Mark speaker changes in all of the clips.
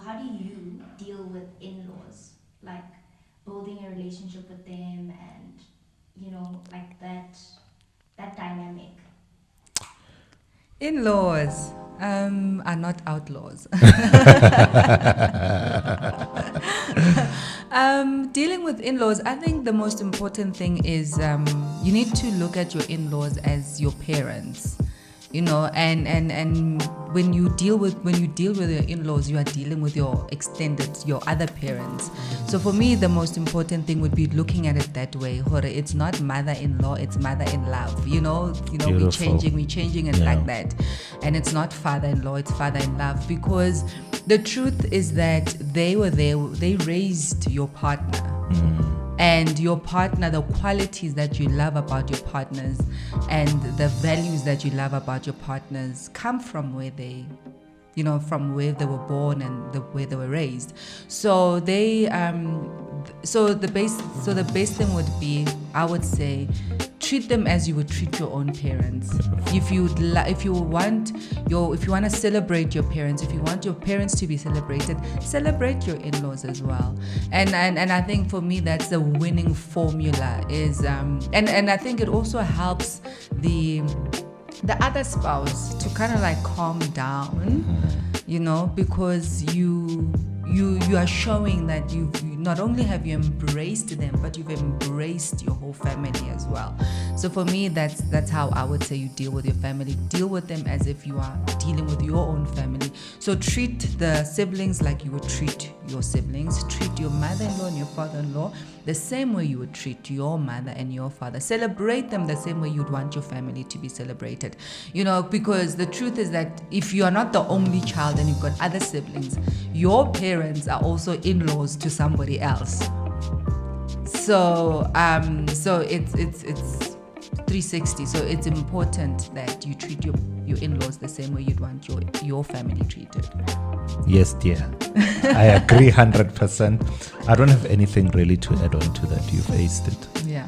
Speaker 1: how do you deal with in-laws? Like building a relationship with them and, like that dynamic.
Speaker 2: In-laws are not outlaws. Dealing with in-laws, I think the most important thing is you need to look at your in-laws as your parents. And when you deal with your in-laws, you are dealing with your other parents. So for me, the most important thing would be looking at it that way. It's not mother-in-law, it's mother-in-love. We're changing it like that. And it's not father-in-law, it's father-in-love, because the truth is that they were there, they raised your partner. And your partner, the qualities that you love about your partners and the values that you love about your partners come from where they were born and where they were raised. So the best thing would be, I would say, treat them as you would treat your own parents. If you want to celebrate your parents, if you want your parents to be celebrated, celebrate your in-laws as well. And I think for me that's the winning formula is and I think it also helps the other spouse to kind of like calm down, because you are showing that you not only have you embraced them, but you've embraced your whole family as well. So for me, that's how I would say you deal with your family. Deal with them as if you are dealing with your own family. So treat the siblings like you would treat your siblings. Treat your mother-in-law and your father-in-law the same way you would treat your mother and your father. Celebrate them the same way you'd want your family to be celebrated. Because the truth is that if you are not the only child and you've got other siblings, your parents are also in-laws to somebody else. So it's 360. So it's important that you treat your in-laws the same way you'd want your family treated.
Speaker 3: Yes, dear. I agree 100%. I don't have anything really to add on to that. You've aced it.
Speaker 2: Yeah.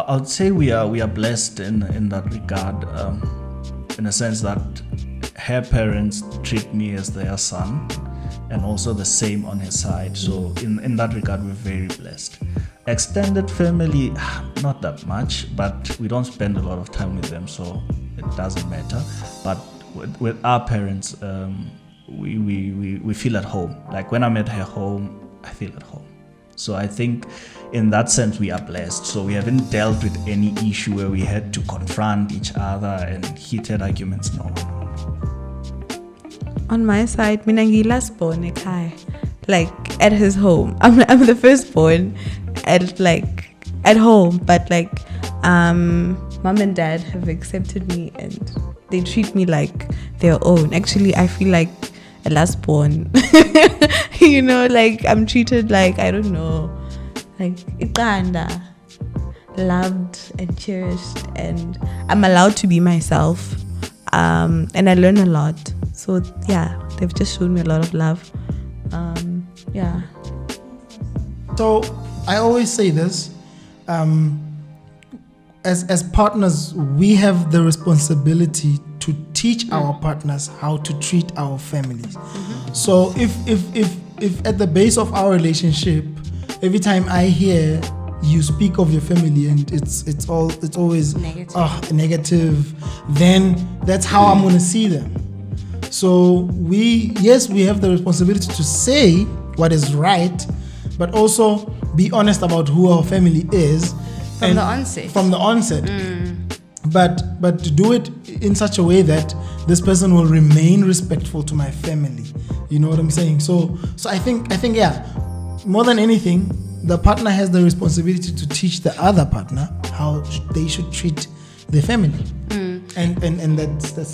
Speaker 4: I'd say we are blessed in that regard, in a sense that her parents treat me as their son, and also the same on his side. So in that regard, we're very blessed. Extended family, not that much, but we don't spend a lot of time with them, so it doesn't matter. But with our parents, we feel at home. Like when I'm at her home, I feel at home. So I think in that sense we are blessed. So we haven't dealt with any issue where we had to confront each other and heated arguments. No.
Speaker 5: On my side, mina ngilasborn ekhaya, like at his home. I'm the firstborn at home, but mom and dad have accepted me and they treat me like their own. Actually, I feel like a lastborn. I'm treated like, I don't know, like iqanda, loved and cherished, and I'm allowed to be myself. And I learn a lot. So yeah, they've just shown me a lot of love. Yeah.
Speaker 6: So I always say this, as partners, we have the responsibility to teach our partners how to treat our families. So if at the base of our relationship, every time I hear you speak of your family and it's always negative, then that's how I'm going to see them. So we have the responsibility to say what is right, but also be honest about who our family is
Speaker 2: from the onset.
Speaker 6: But to do it in such a way that this person will remain respectful to my family. You know what I'm saying? So I think more than anything, the partner has the responsibility to teach the other partner how they should treat their family. And that's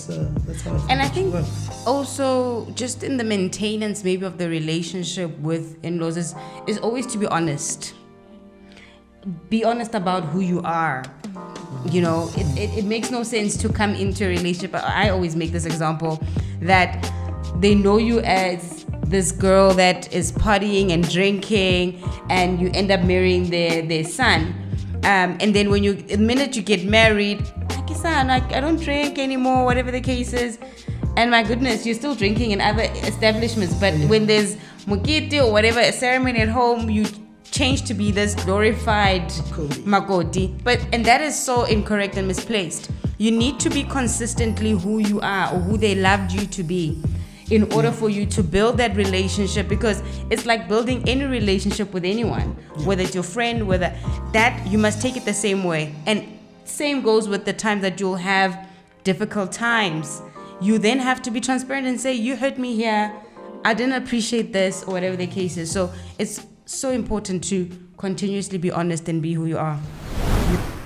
Speaker 6: how
Speaker 7: I think also just in the maintenance maybe of the relationship with in-laws is always to be honest. Be honest about who you are. It makes no sense to come into a relationship. I always make this example that they know you as this girl that is partying and drinking, and you end up marrying their son. And then the minute you get married, I don't drink anymore, whatever the case is. And my goodness, you're still drinking in other establishments. But when there's mukiti or whatever, a ceremony at home, you change to be this glorified makoti. And that is so incorrect and misplaced. You need to be consistently who you are or who they loved you to be in order for you to build that relationship, because it's like building any relationship with anyone, whether it's your friend, whether that, you must take it the same way. And same goes with the time that you'll have difficult times. You then have to be transparent and say, you hurt me here, I didn't appreciate this, or whatever the case is. So it's so important to continuously be honest and be who you are.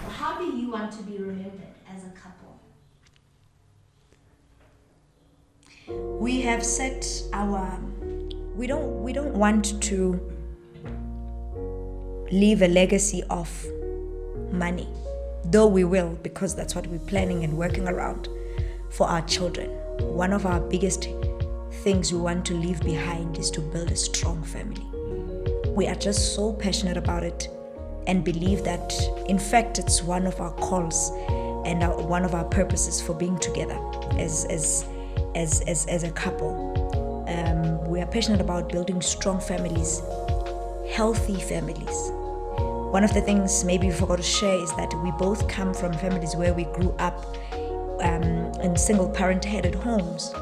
Speaker 1: How do you want to be remembered as a couple?
Speaker 8: We have set our, we don't want to leave a legacy of money, though we will, because that's what we're planning and working around for our children. One of our biggest things we want to leave behind is to build a strong family. We are just so passionate about it and believe that, in fact, it's one of our calls and one of our purposes for being together as a couple. We are passionate about building strong families, healthy families. One of the things maybe we forgot to share is that we both come from families where we grew up in single parent-headed homes.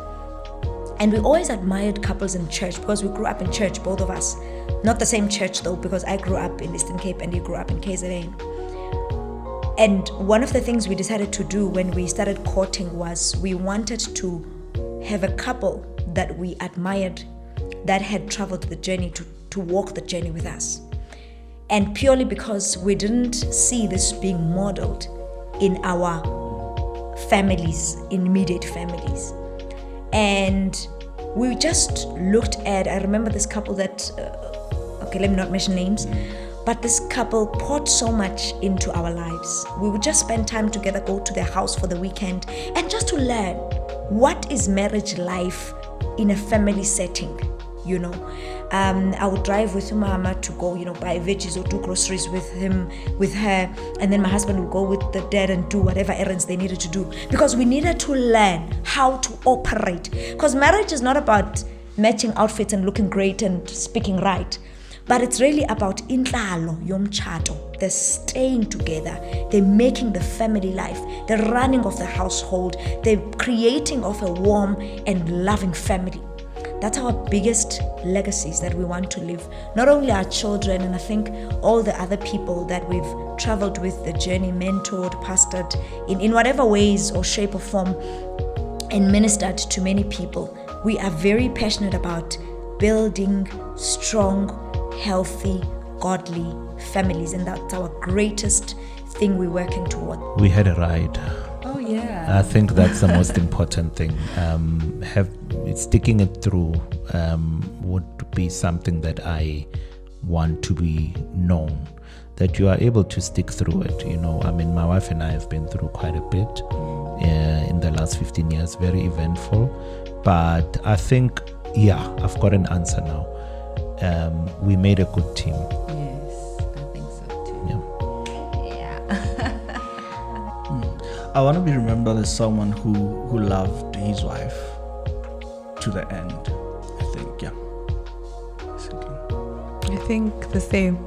Speaker 8: And we always admired couples in church because we grew up in church, both of us. Not the same church though, because I grew up in Eastern Cape and you grew up in KZN. And one of the things we decided to do when we started courting was we wanted to have a couple that we admired that had traveled the journey to walk the journey with us. And purely because we didn't see this being modeled in our families, in immediate families. And we just looked at, I remember this couple that, okay, let me not mention names, but this couple poured so much into our lives. We would just spend time together, go to their house for the weekend, and just to learn what is marriage life in a family setting, you know. I would drive with Mama to go, buy veggies or do groceries with him, with her, and then my husband would go with the dad and do whatever errands they needed to do, because we needed to learn how to operate. Because marriage is not about matching outfits and looking great and speaking right, but it's really about intlalo yomchato, the staying together, the making the family life, the running of the household, the creating of a warm and loving family. That's our biggest legacies that we want to leave. Not only our children, and I think all the other people that we've traveled with the journey, mentored, pastored, in whatever ways or shape or form, and ministered to many people. We are very passionate about building strong, healthy, godly families, and that's our greatest thing we're working toward.
Speaker 3: We had a ride.
Speaker 2: Oh yeah.
Speaker 3: I think that's the most important thing. Sticking it through would be something that I want to be known, that you are able to stick through it. My wife and I have been through quite a bit in the last 15 years, very eventful. But I think, I've got an answer now. We made a good team.
Speaker 2: Yes, I think so too. Yeah.
Speaker 4: I want to be remembered as someone who loved his wife to the end. I think, basically.
Speaker 5: I think the same.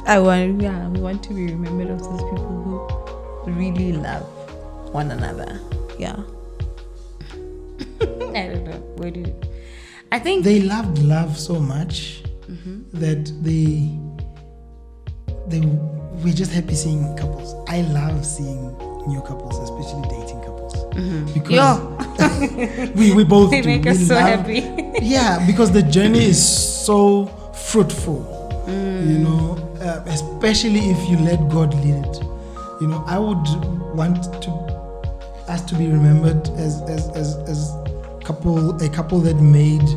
Speaker 5: We want to be remembered as those people who really love one another. Yeah.
Speaker 7: I don't know. I think
Speaker 6: they loved love so much that they we're just happy seeing couples. I love seeing new couples, especially dating couples, because we both
Speaker 7: they
Speaker 6: do.
Speaker 7: make us so happy.
Speaker 6: Yeah, because the journey is so fruitful, especially if you let God lead it. I would want us to be remembered as a couple that made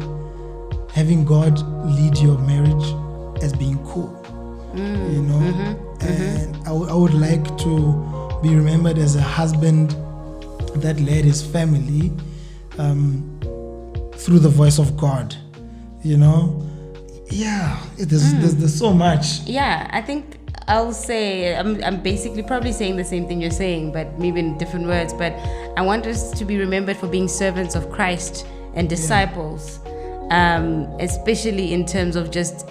Speaker 6: having God lead your marriage as being cool. And I would like to be remembered as a husband that led his family through the voice of God. There's so much.
Speaker 7: Yeah, I think I'll say, I'm basically probably saying the same thing you're saying, but maybe in different words. But I want us to be remembered for being servants of Christ and disciples, especially in terms of just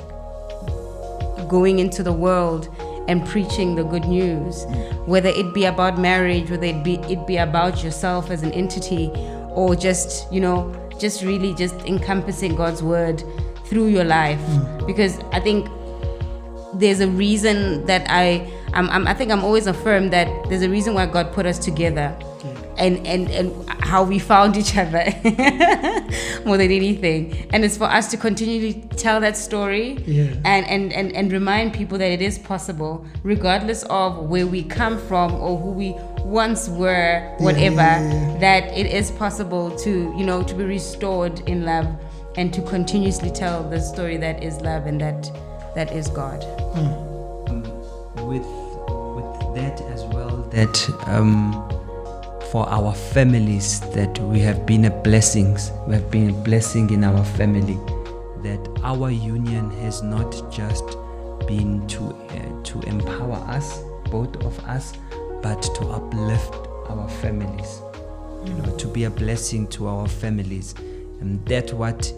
Speaker 7: going into the world and preaching the good news, whether it be about marriage, whether it be about yourself as an entity, or just really just encompassing God's word through your life. Because I think there's a reason that I think I'm always affirmed that there's a reason why God put us together, and how we found each other more than anything. And it's for us to continually tell that story, and remind people that it is possible, regardless of where we come from or who we once were, whatever, that it is possible to be restored in love, and to continuously tell the story that is love, and that is God.
Speaker 9: With that as well, that for our families, that we have been a blessing in our family, that our union has not just been to empower us, both of us, but to uplift our families, to be a blessing to our families. And that's what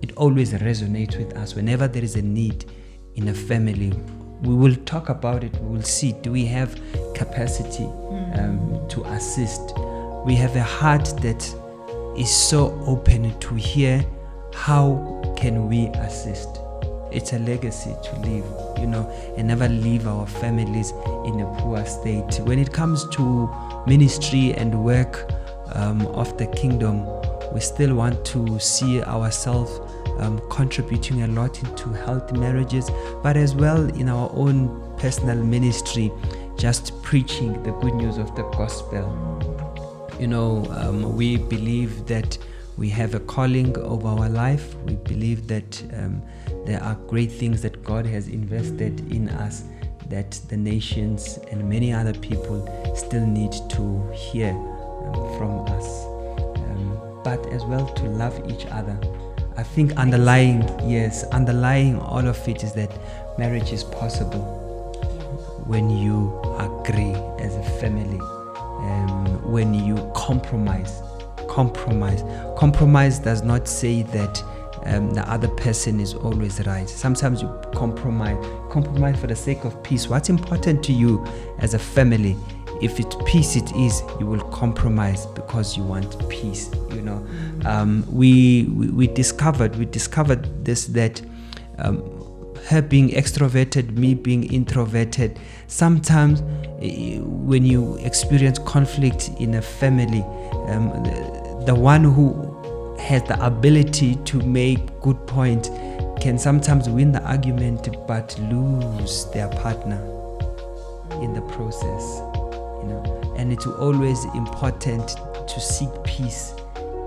Speaker 9: it always resonates with us. Whenever there is a need in a family, we will talk about it. We will see, do we have capacity to assist? We have a heart that is so open to hear how can we assist. It's a legacy to leave, and never leave our families in a poor state. When it comes to ministry and work of the kingdom, we still want to see ourselves contributing a lot into healthy marriages, but as well in our own personal ministry, just preaching the good news of the gospel. We believe that we have a calling over our life. We believe that there are great things that God has invested in us, that the nations and many other people still need to hear from us. But as well to love each other. I think underlying all of it is that marriage is possible when you agree as a family, when you compromise. Compromise does not say that the other person is always right. Sometimes you compromise for the sake of peace. What's important to you as a family? If it's peace, it is, you will compromise because you want peace. We discovered this, that her being extroverted, me being introverted. Sometimes when you experience conflict in a family, the one who has the ability to make good point can sometimes win the argument but lose their partner in the process. And it's always important to seek peace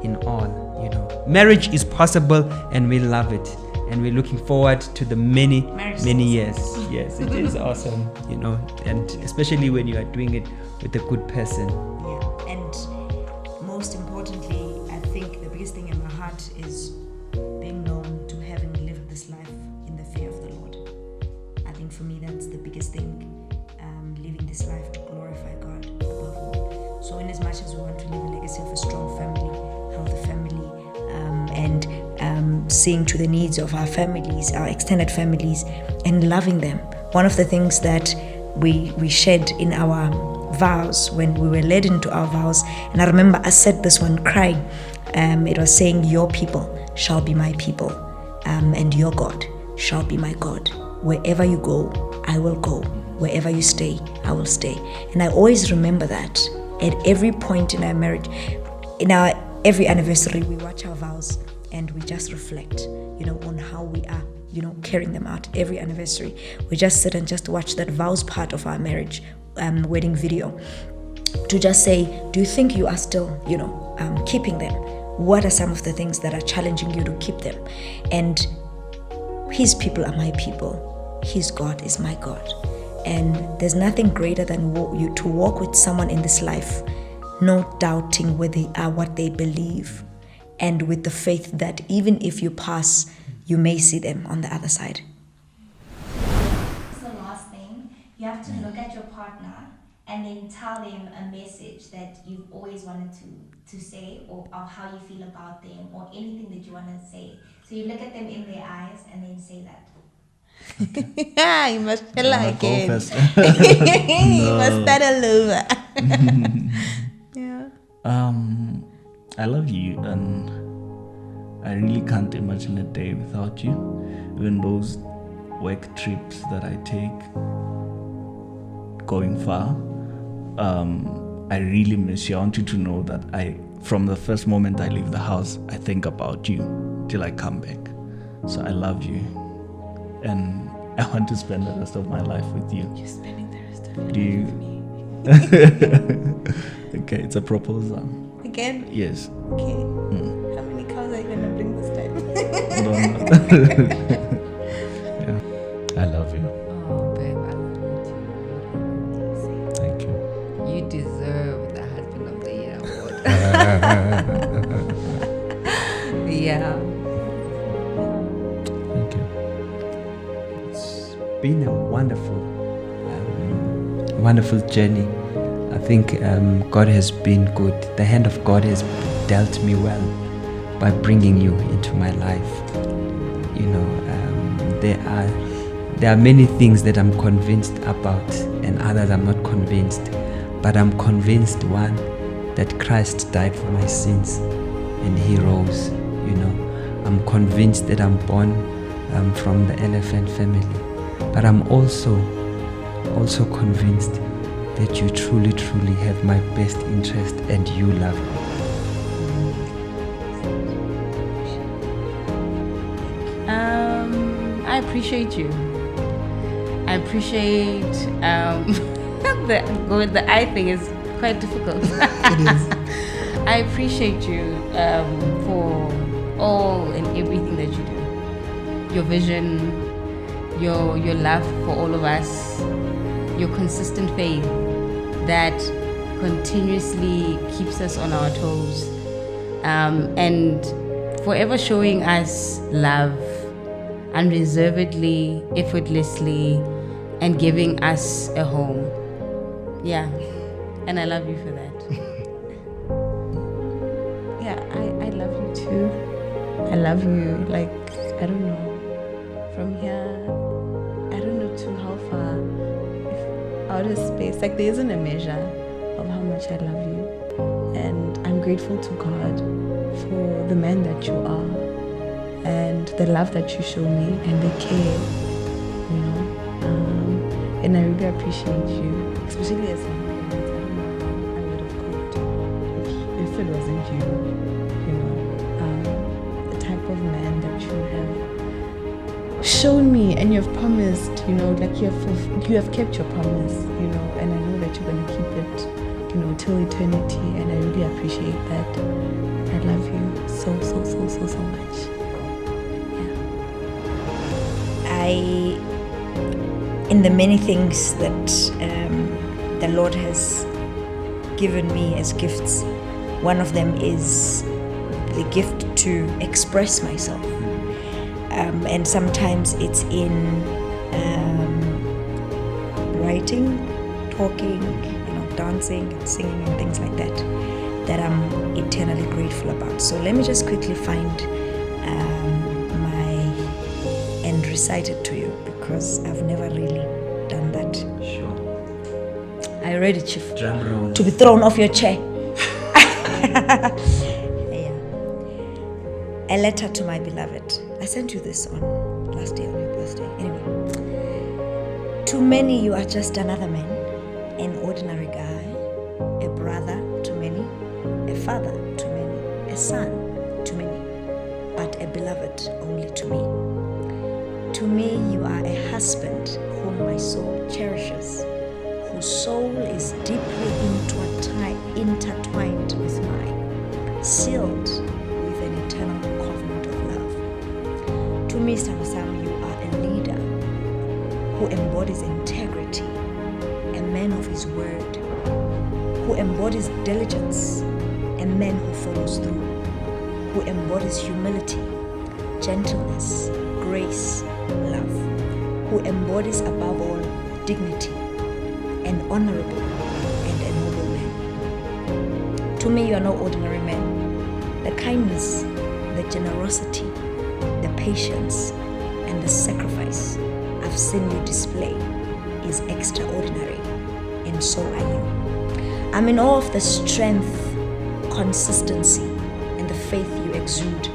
Speaker 9: in all. Marriage is possible, and we love it, and we're looking forward to the many years. Yes, it is awesome, and especially when you are doing it with a good person.
Speaker 8: Yeah, and most importantly, I think the biggest thing in my heart is being known to having lived this life in the fear of the Lord. I think for me that's the biggest thing, living this life to glorify God above all. So in as much as we want to leave a legacy of a strong family, healthy family, and seeing to the needs of our families, our extended families, and loving them. One of the things that we shared in our vows when we were led into our vows, and I remember I said this one crying, it was saying, your people shall be my people, and your God shall be my God. Wherever you go, I will go. Wherever you stay, I will stay. And I always remember that at every point in our marriage, in our every anniversary, we watch our vows and we just reflect, on how we are, carrying them out. Every anniversary, we just sit and just watch that vows part of our marriage, wedding video, to just say, do you think you are still, keeping them? What are some of the things that are challenging you to keep them? And his people are my people. His God is my God. And there's nothing greater than to walk with someone in this life, not doubting where they are, what they believe, and with the faith that even if you pass, you may see them on the other side.
Speaker 1: The last thing You have to look at your partner and then tell them a message that you've always wanted to say, or how you feel about them, or anything that you want to say. So you look at them in their eyes and then say that.
Speaker 5: You must tell her
Speaker 4: Go
Speaker 5: again.
Speaker 4: first.
Speaker 5: You must start all over. Yeah.
Speaker 4: I love you, and I really can't imagine a day without you. Even those work trips that I take, going far, I really miss you. I want you to know that from the first moment I leave the house, I think about you till I come back. So I love you, and I want to spend the rest of my life with you.
Speaker 5: You're spending the rest of your
Speaker 4: Do you?
Speaker 5: life with me.
Speaker 4: Okay, it's a proposal.
Speaker 5: Again?
Speaker 4: Yes.
Speaker 5: Okay. How many cows are you gonna bring this time?
Speaker 3: I love you.
Speaker 2: Oh, babe, I love you too.
Speaker 3: Thank you.
Speaker 2: You deserve the Husband of the Year award. Yeah.
Speaker 3: Thank you.
Speaker 9: It's been a wonderful journey. I think God has been good. The hand of God has dealt me well by bringing you into my life. You know, there are many things that I'm convinced about, and others I'm not convinced. But I'm convinced, one, that Christ died for my sins and He rose. You know, I'm convinced that I'm born from the elephant family. But I'm also convinced that you truly have my best interest and you love me.
Speaker 7: I appreciate you. I appreciate the I thing is quite difficult.
Speaker 6: It is.
Speaker 7: I appreciate you for all and everything that you do. Your vision, your love for all of us, your consistent faith that continuously keeps us on our toes, and forever showing us love unreservedly, effortlessly, and giving us a home. Yeah, and I love you for that.
Speaker 5: Yeah, I love you too. I love you, like, I don't know, from here, I don't know to how far, if outer space, like there isn't a measure of how much I love you. And I'm grateful to God for the man that you are, and the love that you show me, and the care, you know. And I really appreciate you, especially as my parents. I don't know how I would have coped if it wasn't you, you know. The type of man that you have shown me, and you have promised, you know, like you have kept your promise, you know, and I know that you're going to keep it, you know, till eternity, and I really appreciate that. I love you so much.
Speaker 8: In the many things that the Lord has given me as gifts, one of them is the gift to express myself. And sometimes it's in writing, talking, you know, dancing and singing and things like that I'm eternally grateful about. So let me just quickly find and recite it to you, because I've never really done that.
Speaker 9: Sure.
Speaker 8: Are you ready, Chief?
Speaker 9: Drum roll.
Speaker 8: To be thrown off your chair. Yeah. A letter to my beloved. I sent you this on last day on your birthday. Anyway. To many, you are just another man, an ordinary guy, a brother to many, a father to many, a son to many, but a beloved only to me. To me, you are a husband whom my soul cherishes, whose soul is deeply intertwined with mine, sealed with an eternal covenant of love. To me, Sam, you are a leader who embodies integrity, a man of his word, who embodies diligence, a man who follows through, who embodies humility, gentleness, grace, love, who embodies above all dignity, an honorable and a noble man. To me, you are no ordinary man. The kindness, the generosity, the patience, and the sacrifice I've seen you display is extraordinary, and so are you. I'm in awe of the strength, consistency, and the faith you exude,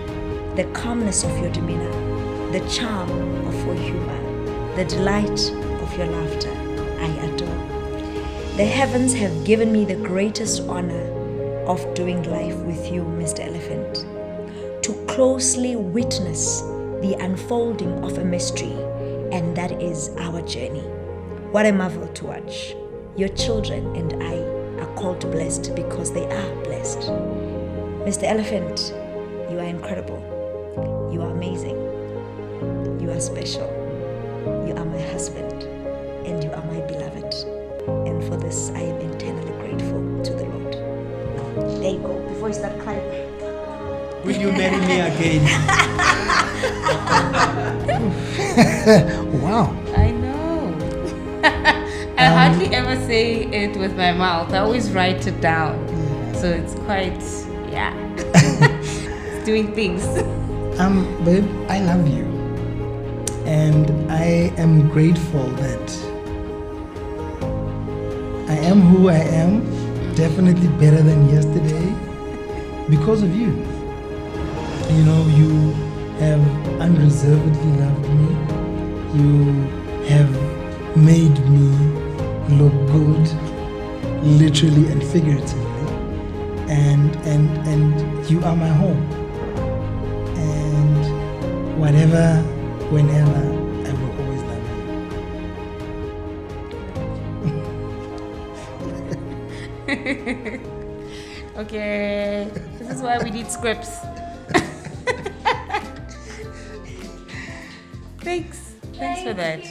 Speaker 8: the calmness of your demeanor, the charm of your humor, the delight of your laughter. I adore. The heavens have given me the greatest honor of doing life with you, Mr. Elephant, to closely witness the unfolding of a mystery, and that is our journey. What a marvel to watch. Your children and I are called blessed because they are blessed. Mr. Elephant, you are incredible. You are amazing. You are special. You are my husband, and you are my beloved. And for this, I am eternally grateful to the Lord. There you go. Before you start crying.
Speaker 9: Will you marry me again?
Speaker 6: Wow.
Speaker 7: I know. I hardly ever say it with my mouth. I always write it down. So it's quite, yeah. It's doing things.
Speaker 6: Babe, I love you. And I am grateful that I am who I am, definitely better than yesterday, because of you. You know, you have unreservedly loved me. You have made me look good, literally and figuratively. And you are my home. And whatever, whenever, I will always love you.
Speaker 7: Okay. This is why we need scripts. Thanks. Thanks for that.